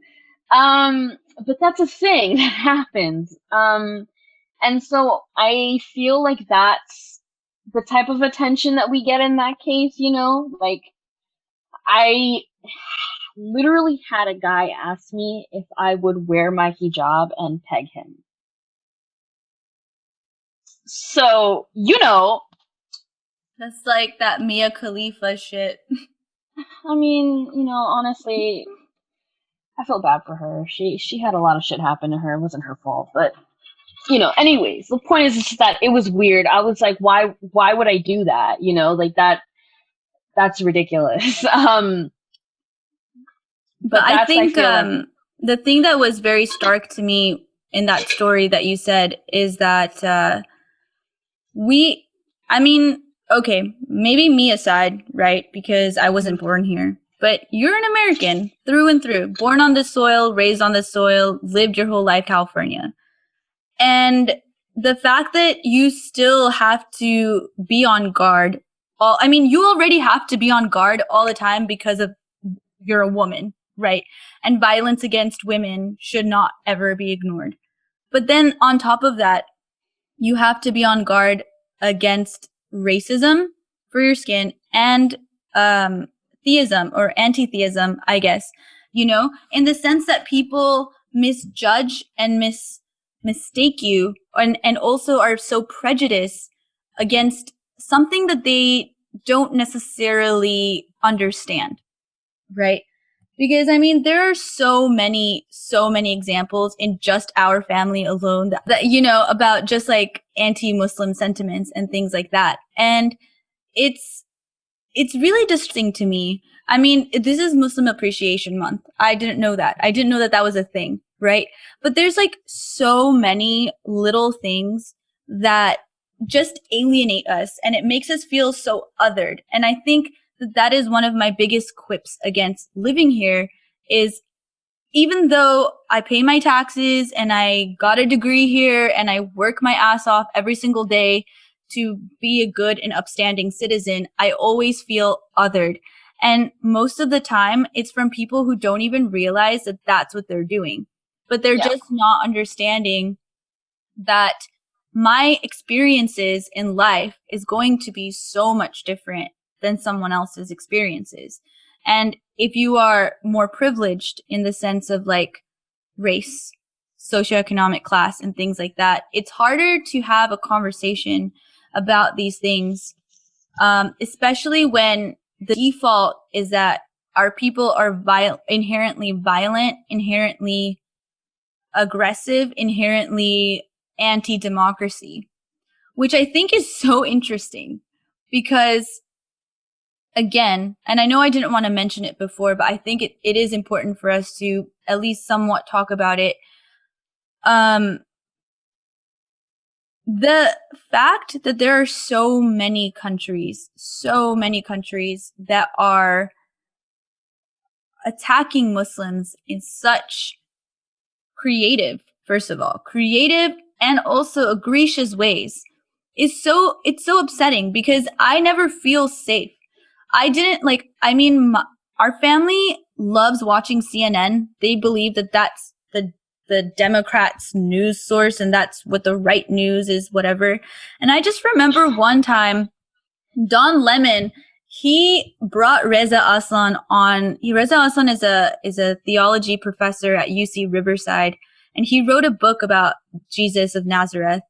But that's a thing that happens. And so I feel like that's the type of attention that we get in that case, like, I literally had a guy ask me if I would wear my hijab and peg him. So, That's like that Mia Khalifa shit. I mean, honestly, I feel bad for her. She had a lot of shit happen to her. It wasn't her fault, but anyways, the point is just that it was weird. I was like, why would I do that? Like that's ridiculous. But I think the thing that was very stark to me in that story that you said is that okay, maybe me aside, right? Because I wasn't born here. But you're an American through and through, born on this soil, raised on this soil, lived your whole life California. And the fact that you still have to be on guard, you already have to be on guard all the time because of you're a woman, right? And violence against women should not ever be ignored. But then on top of that, you have to be on guard against racism for your skin and theism or anti-theism, I guess, in the sense that people misjudge and mistake you and also are so prejudiced against something that they don't necessarily understand, right? Because I mean, there are so many examples in just our family alone that you know, about just like anti-Muslim sentiments and things like that. And it's really distressing to me. I mean, this is Muslim Appreciation Month. I didn't know that. I didn't know that that was a thing, right? But there's like so many little things that just alienate us and it makes us feel so othered. And I think that that is one of my biggest quips against living here is even though I pay my taxes and I got a degree here and I work my ass off every single day to be a good and upstanding citizen, I always feel othered. And most of the time, it's from people who don't even realize that that's what they're doing. But they're Yeah. just not understanding that my experiences in life is going to be so much different than someone else's experiences. And if you are more privileged in the sense of like race, socioeconomic class, and things like that, it's harder to have a conversation about these things, especially when the default is that our people are inherently violent, inherently aggressive, inherently anti-democracy, which I think is so interesting because, again, and I know I didn't want to mention it before, but I think it is important for us to at least somewhat talk about it. The fact that there are so many countries that are attacking Muslims in such creative, first of all, creative and also egregious ways it's so upsetting because I never feel safe. I didn't like, I mean, our family loves watching CNN. They believe that that's the Democrats' news source and that's what the right news is, whatever. And I just remember one time, Don Lemon, he brought Reza Aslan on. Reza Aslan is a theology professor at UC Riverside, and he wrote a book about Jesus of Nazareth.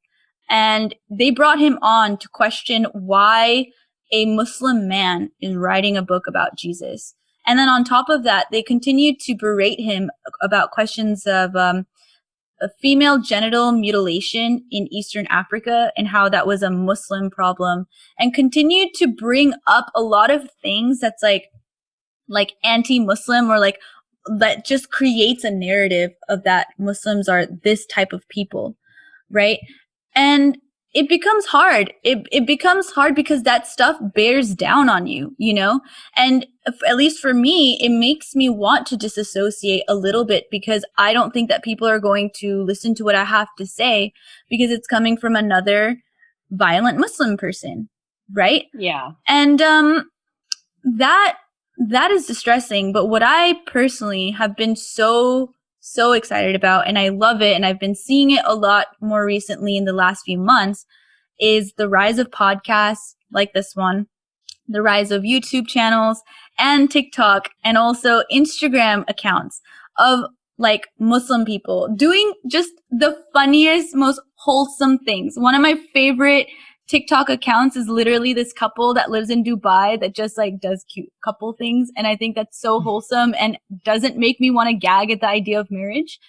And they brought him on to question why a Muslim man is writing a book about Jesus. And then on top of that, they continued to berate him about questions of female genital mutilation in Eastern Africa and how that was a Muslim problem, and continued to bring up a lot of things that's like anti-Muslim or like that just creates a narrative of that Muslims are this type of people, right? And it becomes hard. It becomes hard because that stuff bears down on you, you know? And at least for me, it makes me want to disassociate a little bit because I don't think that people are going to listen to what I have to say because it's coming from another violent Muslim person, right? Yeah. And that is distressing. But what I personally have been so excited about, and I love it, and I've been seeing it a lot more recently in the last few months, is the rise of podcasts like this one, the rise of YouTube channels and TikTok and also Instagram accounts of like Muslim people doing just the funniest, most wholesome things. One of my favorite TikTok accounts is literally this couple that lives in Dubai that just like does cute couple things. And I think that's so wholesome and doesn't make me want to gag at the idea of marriage.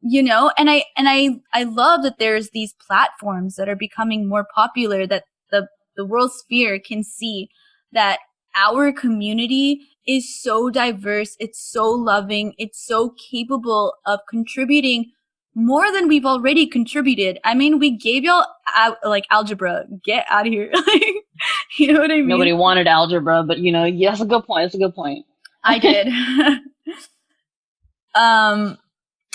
You know, and I love that there's these platforms that are becoming more popular, that the world sphere can see that our community is so diverse, it's so loving, it's so capable of contributing more than we've already contributed. I mean, we gave y'all like algebra. Get out of here. Like, you know what I mean? Nobody wanted algebra, but you know, yeah, that's a good point. That's a good point. I did.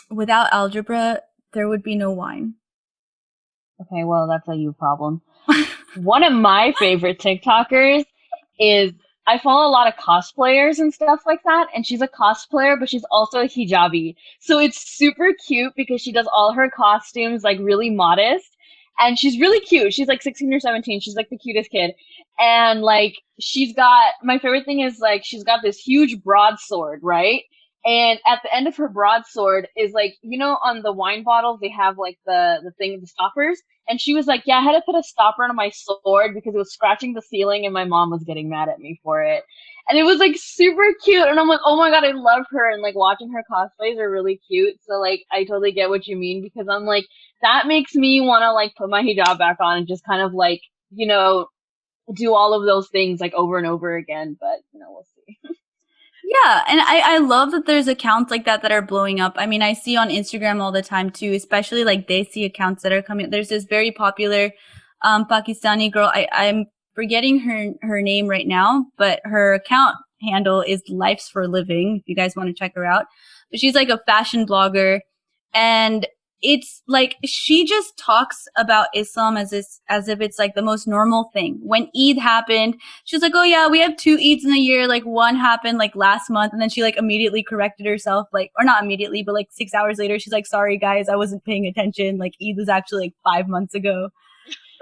Without algebra, there would be no wine. Okay, well, that's a you problem. One of my favorite TikTokers is, I follow a lot of cosplayers and stuff like that, and she's a cosplayer, but she's also a hijabi. So it's super cute because she does all her costumes like really modest, and she's really cute. She's like 16 or 17. She's like the cutest kid. And like she's got, my favorite thing is like she's got this huge broadsword, right? And at the end of her broadsword is like, on the wine bottles, they have like the thing, the stoppers. And she was like, yeah, I had to put a stopper on my sword because it was scratching the ceiling and my mom was getting mad at me for it. And it was like super cute. And I'm like, oh my God, I love her. And like watching her cosplays are really cute. So like, I totally get what you mean because I'm like, that makes me want to like put my hijab back on and just kind of like, do all of those things like over and over again. But, we'll see. Yeah, and I love that there's accounts like that are blowing up. I mean, I see on Instagram all the time too, especially like they see accounts that are coming. There's this very popular Pakistani girl. I'm forgetting her name right now, but her account handle is Life's for Living, if you guys want to check her out. But she's like a fashion blogger, and it's like she just talks about Islam as if it's like the most normal thing. When Eid happened, she's like, oh yeah, we have 2 Eids in a year. Like one happened like last month. And then she like immediately corrected herself, like, or not immediately, but like 6 hours later, she's like, sorry guys, I wasn't paying attention. Like Eid was actually like 5 months ago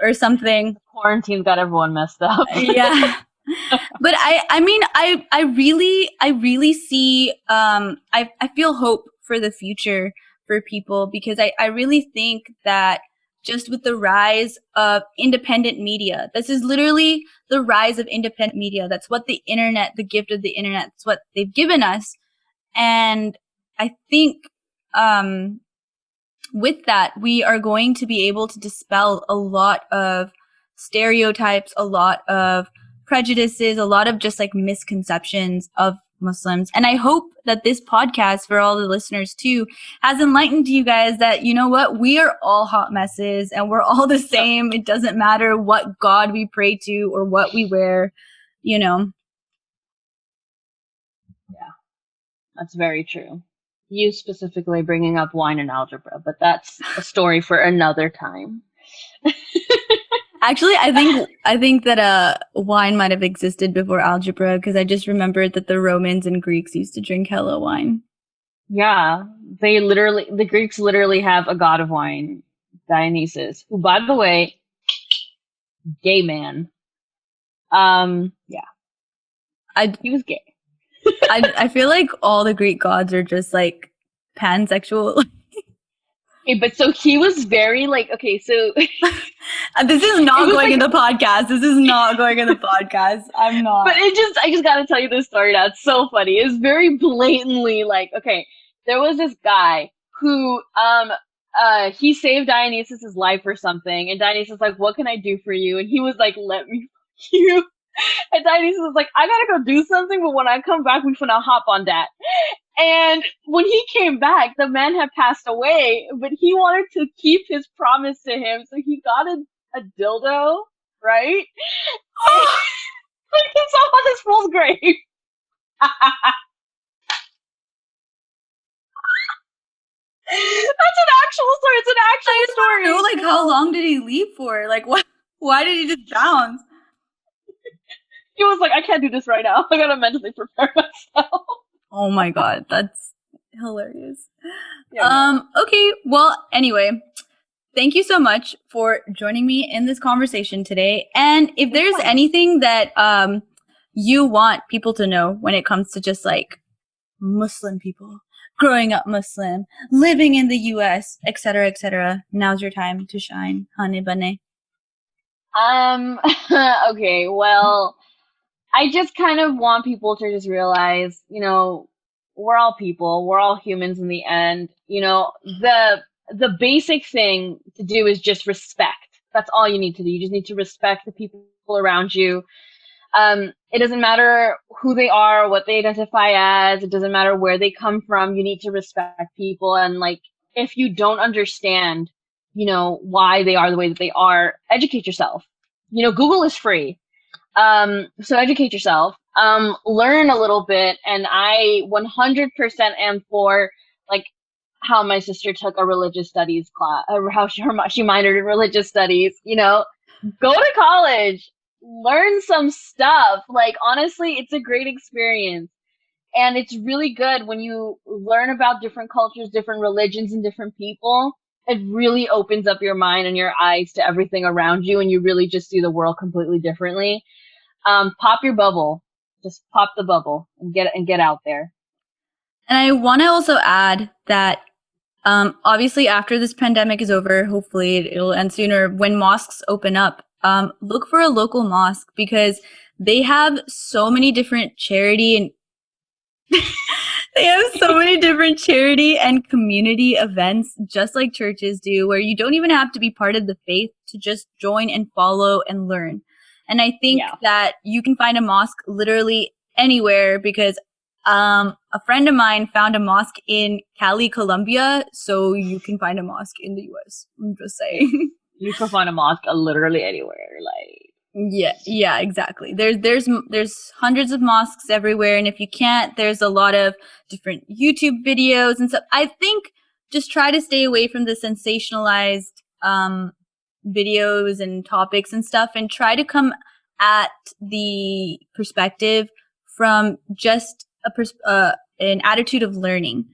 or something. Quarantine's got everyone messed up. Yeah. But I mean, I really see, I feel hope for the future for people because I really think that just with the rise of independent media, this is literally the rise of independent media. That's what the internet, the gift of the internet, that's what they've given us. And I think, with that, we are going to be able to dispel a lot of stereotypes, a lot of prejudices, a lot of just like misconceptions of Muslims. And I hope that this podcast for all the listeners too has enlightened you guys that, you know what, we are all hot messes and we're all the same. It doesn't matter what God we pray to or what we wear, Yeah, that's very true. You specifically bringing up wine and algebra, but that's a story for another time. Actually, I think that wine might have existed before algebra because I just remembered that the Romans and Greeks used to drink hella wine. Yeah, the Greeks literally have a god of wine, Dionysus, who, by the way, gay man. Yeah, he was gay. I feel like all the Greek gods are just like pansexual. Okay, but so he was very like, okay, so this is not going in the podcast. This is not going in the podcast. I'm not. But I just gotta tell you this story now. It's so funny. It's very blatantly like, okay, there was this guy who, he saved Dionysus's life or something, and Dionysus was like, what can I do for you? And he was like, let me fuck you. And Dionysus was like, I gotta go do something, but when I come back, we finna hop on that. And when he came back, the man had passed away, but he wanted to keep his promise to him, so he got a dildo, right? Put himself on his fool's grave. That's an actual story. It's an actual story. I know, like, how long did he leave for? Like, what? Why did he just bounce? He was like, I can't do this right now. I gotta mentally prepare myself. Oh my God, that's hilarious. Yeah, okay, well, anyway, thank you so much for joining me in this conversation today. And if there's anything that you want people to know when it comes to just like Muslim people, growing up Muslim, living in the US, etc., now's your time to shine, honey bunny. Okay, well, I just kind of want people to just realize, we're all people, we're all humans in the end. The basic thing to do is just respect. That's all you need to do. You just need to respect the people around you. It doesn't matter who they are, what they identify as. It doesn't matter where they come from. You need to respect people. And like, if you don't understand, why they are the way that they are, educate yourself. Google is free. So educate yourself, learn a little bit. And I 100% am for like how my sister took a religious studies class, or how she minored in religious studies, go to college, learn some stuff. Like, honestly, it's a great experience. And it's really good when you learn about different cultures, different religions, and different people. It really opens up your mind and your eyes to everything around you, and you really just see the world completely differently. Pop your bubble. Just pop the bubble and get out there. And I want to also add that obviously after this pandemic is over, hopefully it'll end sooner, when mosques open up, look for a local mosque because they have so many different charity and they have so many different charity and community events, just like churches do, where you don't even have to be part of the faith to just join and follow and learn. And I think that you can find a mosque literally anywhere because a friend of mine found a mosque in Cali, Colombia, so you can find a mosque in the US. I'm just saying. You can find a mosque literally anywhere, like. Yeah, exactly. There's hundreds of mosques everywhere, and if you can't, there's a lot of different YouTube videos and stuff. I think just try to stay away from the sensationalized videos and topics and stuff, and try to come at the perspective from just an attitude of learning.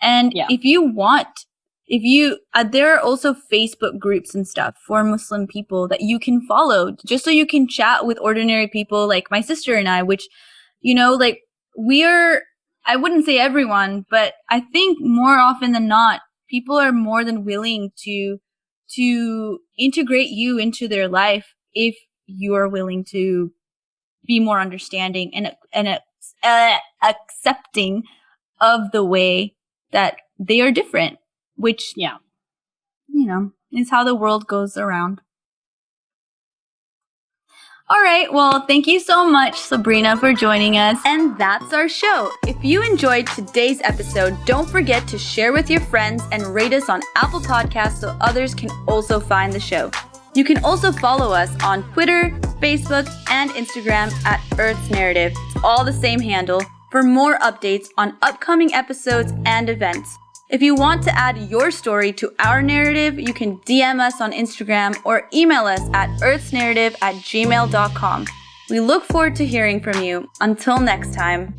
And if you want, there are also Facebook groups and stuff for Muslim people that you can follow just so you can chat with ordinary people like my sister and I, which, like I wouldn't say everyone, but I think more often than not, people are more than willing to integrate you into their life if you are willing to be more understanding and accepting of the way that they are different. Which, is how the world goes around. All right. Well, thank you so much, Sabrina, for joining us. And that's our show. If you enjoyed today's episode, don't forget to share with your friends and rate us on Apple Podcasts so others can also find the show. You can also follow us on Twitter, Facebook, and Instagram at Earth's Narrative. It's all the same handle for more updates on upcoming episodes and events. If you want to add your story to our narrative, you can DM us on Instagram or email us at earthsnarrative@gmail.com. We look forward to hearing from you. Until next time.